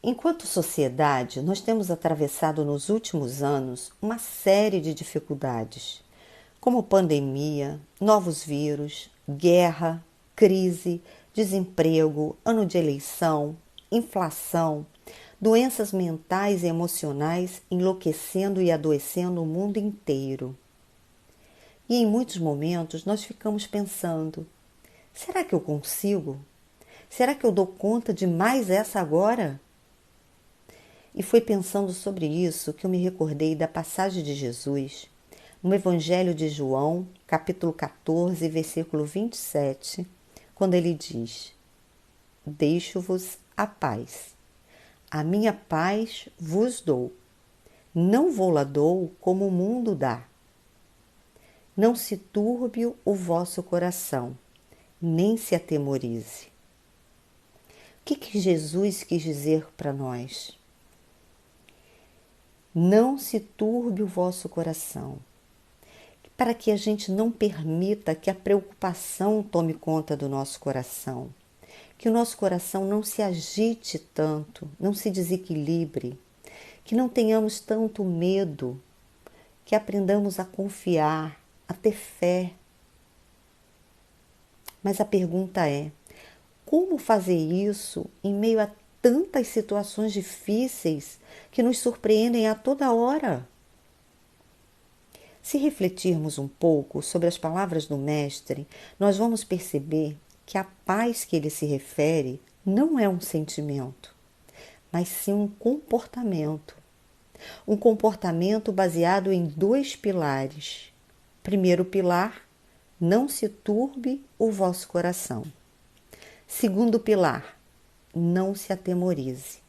Enquanto sociedade, nós temos atravessado nos últimos anos uma série de dificuldades, como pandemia, novos vírus, guerra, crise, desemprego, ano de eleição, inflação, doenças mentais e emocionais enlouquecendo e adoecendo o mundo inteiro. E em muitos momentos nós ficamos pensando: será que eu consigo? Será que eu dou conta de mais essa agora? E foi pensando sobre isso que eu me recordei da passagem de Jesus no Evangelho de João, capítulo 14, versículo 27, quando ele diz: Deixo-vos a paz. A minha paz vos dou. Não vou-la dou como o mundo dá. Não se turbe o vosso coração, nem se atemorize. O que Jesus quis dizer para nós? Não se turbe o vosso coração, para que a gente não permita que a preocupação tome conta do nosso coração, que o nosso coração não se agite tanto, não se desequilibre, que não tenhamos tanto medo, que aprendamos a confiar, a ter fé. Mas a pergunta é: como fazer isso em meio a tantas situações difíceis que nos surpreendem a toda hora? Se refletirmos um pouco sobre as palavras do Mestre, nós vamos perceber que a paz que ele se refere não é um sentimento, mas sim um comportamento. Um comportamento baseado em dois pilares. Primeiro pilar: não se turbe o vosso coração. Segundo pilar: não se atemorize.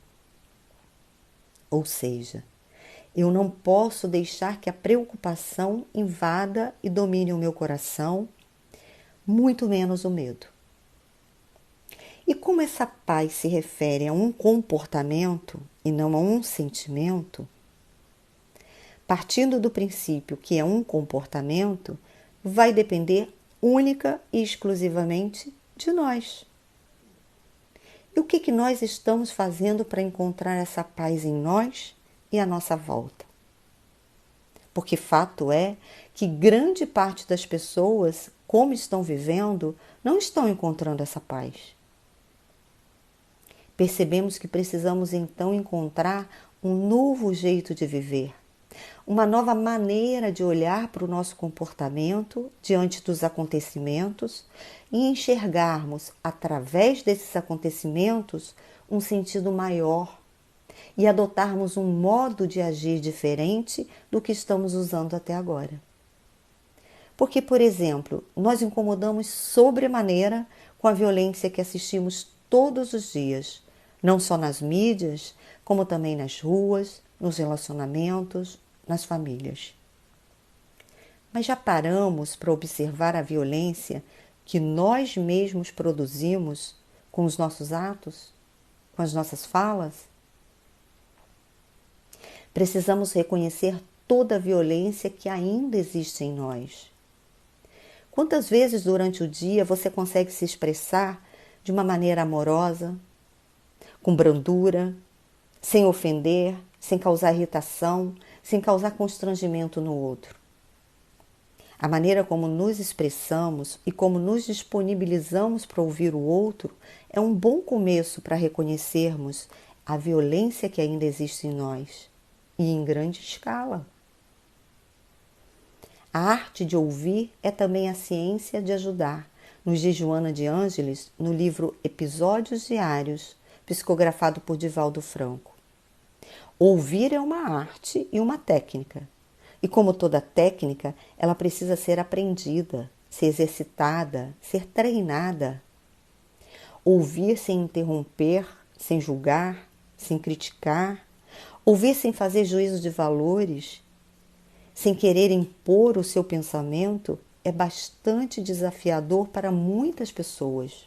Ou seja, eu não posso deixar que a preocupação invada e domine o meu coração, muito menos o medo. E como essa paz se refere a um comportamento e não a um sentimento, partindo do princípio que é um comportamento, vai depender única e exclusivamente de nós. E o que nós estamos fazendo para encontrar essa paz em nós e à nossa volta? Porque fato é que grande parte das pessoas, como estão vivendo, não estão encontrando essa paz. Percebemos que precisamos então encontrar um novo jeito de viver, uma nova maneira de olhar para o nosso comportamento diante dos acontecimentos e enxergarmos, através desses acontecimentos, um sentido maior e adotarmos um modo de agir diferente do que estamos usando até agora. Porque, por exemplo, nós incomodamos sobremaneira com a violência que assistimos todos os dias, não só nas mídias, como também nas ruas, nos relacionamentos, nas famílias. Mas já paramos para observar a violência que nós mesmos produzimos com os nossos atos, com as nossas falas? Precisamos reconhecer toda a violência que ainda existe em nós. Quantas vezes durante o dia você consegue se expressar de uma maneira amorosa, com brandura, sem ofender, sem causar irritação, sem causar constrangimento no outro? A maneira como nos expressamos e como nos disponibilizamos para ouvir o outro é um bom começo para reconhecermos a violência que ainda existe em nós, e em grande escala. A arte de ouvir é também a ciência de ajudar, nos diz Joana de Ângeles no livro Episódios Diários, psicografado por Divaldo Franco. Ouvir é uma arte e uma técnica. E como toda técnica, ela precisa ser aprendida, ser exercitada, ser treinada. Ouvir sem interromper, sem julgar, sem criticar. Ouvir sem fazer juízo de valores, sem querer impor o seu pensamento, é bastante desafiador para muitas pessoas.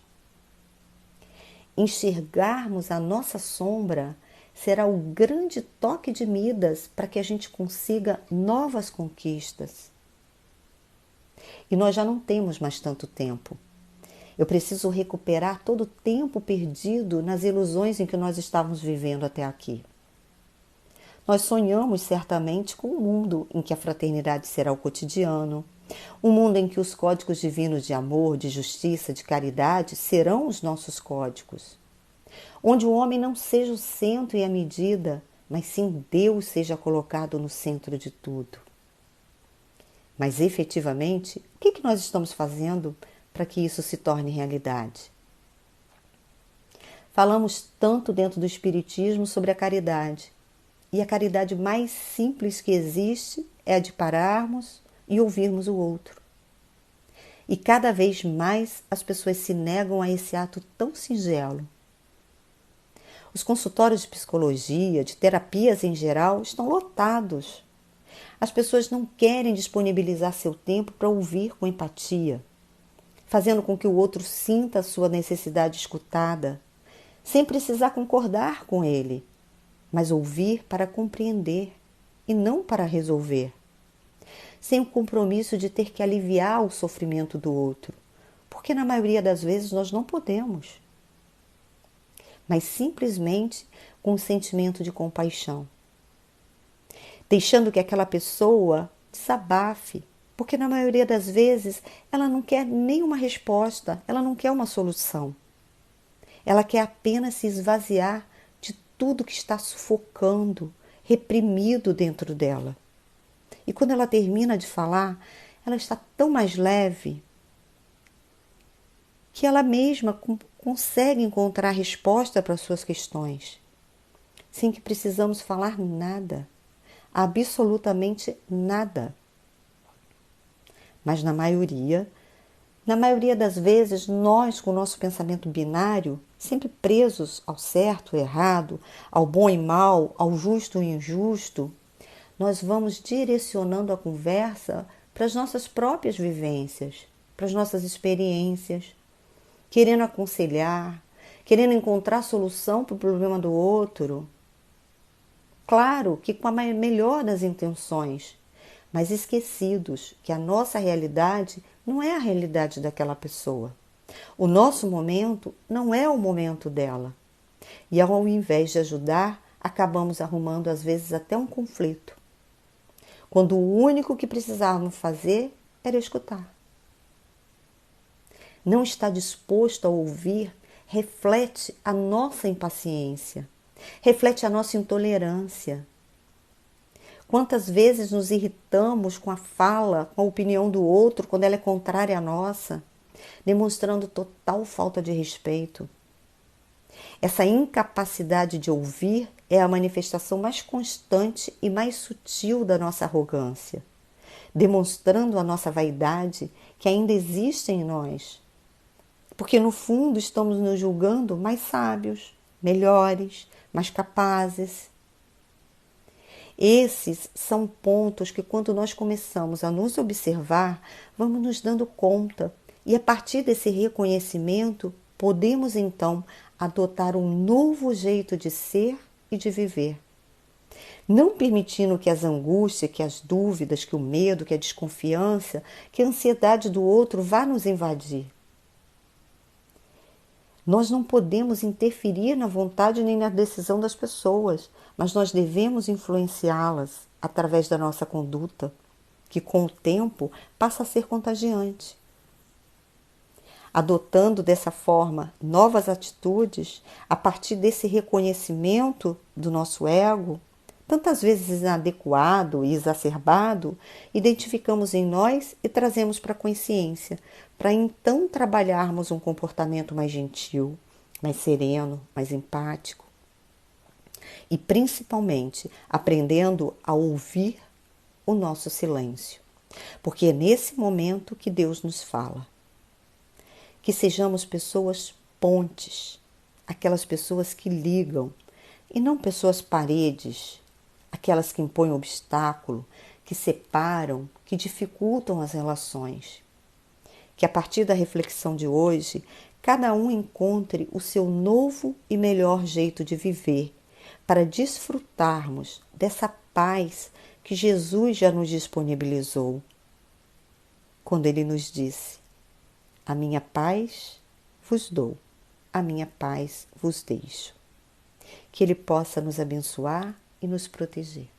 Enxergarmos a nossa sombra será o grande toque de Midas para que a gente consiga novas conquistas. E nós já não temos mais tanto tempo. Eu preciso recuperar todo o tempo perdido nas ilusões em que nós estávamos vivendo até aqui. Nós sonhamos certamente com um mundo em que a fraternidade será o cotidiano, um mundo em que os códigos divinos de amor, de justiça, de caridade serão os nossos códigos, onde o homem não seja o centro e a medida, mas sim Deus seja colocado no centro de tudo. Mas efetivamente, o que nós estamos fazendo para que isso se torne realidade? Falamos tanto dentro do Espiritismo sobre a caridade, e a caridade mais simples que existe é a de pararmos e ouvirmos o outro. E cada vez mais as pessoas se negam a esse ato tão singelo. Os consultórios de psicologia, de terapias em geral, estão lotados. As pessoas não querem disponibilizar seu tempo para ouvir com empatia, fazendo com que o outro sinta a sua necessidade escutada, sem precisar concordar com ele, mas ouvir para compreender e não para resolver, sem o compromisso de ter que aliviar o sofrimento do outro, porque na maioria das vezes nós não podemos, mas simplesmente com um sentimento de compaixão, deixando que aquela pessoa desabafe, porque na maioria das vezes ela não quer nenhuma resposta, ela não quer uma solução. Ela quer apenas se esvaziar de tudo que está sufocando, reprimido dentro dela. E quando ela termina de falar, ela está tão mais leve que ela mesma consegue encontrar resposta para as suas questões, sem que precisamos falar nada, absolutamente nada. Mas na maioria das vezes, nós, com o nosso pensamento binário, sempre presos ao certo e errado, ao bom e mal, ao justo e injusto, nós vamos direcionando a conversa para as nossas próprias vivências, para as nossas experiências, querendo aconselhar, querendo encontrar solução para o problema do outro. Claro que com a melhor das intenções, mas esquecidos que a nossa realidade não é a realidade daquela pessoa. O nosso momento não é o momento dela. E ao invés de ajudar, acabamos arrumando às vezes até um conflito, quando o único que precisávamos fazer era escutar. Não está disposto a ouvir reflete a nossa impaciência, reflete a nossa intolerância. Quantas vezes nos irritamos com a fala, com a opinião do outro, quando ela é contrária à nossa, demonstrando total falta de respeito. Essa incapacidade de ouvir é a manifestação mais constante e mais sutil da nossa arrogância, demonstrando a nossa vaidade que ainda existe em nós. Porque no fundo estamos nos julgando mais sábios, melhores, mais capazes. Esses são pontos que, quando nós começamos a nos observar, vamos nos dando conta, e a partir desse reconhecimento, podemos então adotar um novo jeito de ser e de viver. Não permitindo que as angústias, que as dúvidas, que o medo, que a desconfiança, que a ansiedade do outro vá nos invadir. Nós não podemos interferir na vontade nem na decisão das pessoas, mas nós devemos influenciá-las através da nossa conduta, que com o tempo passa a ser contagiante. Adotando dessa forma novas atitudes, a partir desse reconhecimento do nosso ego, tantas vezes inadequado e exacerbado, identificamos em nós e trazemos para a consciência, para então trabalharmos um comportamento mais gentil, mais sereno, mais empático. E principalmente aprendendo a ouvir o nosso silêncio, porque é nesse momento que Deus nos fala. Que sejamos pessoas pontes, aquelas pessoas que ligam, e não pessoas paredes, aquelas que impõem obstáculo, que separam, que dificultam as relações. Que a partir da reflexão de hoje, cada um encontre o seu novo e melhor jeito de viver, para desfrutarmos dessa paz que Jesus já nos disponibilizou, quando Ele nos disse: a minha paz vos dou, a minha paz vos deixo. Que Ele possa nos abençoar e nos proteger.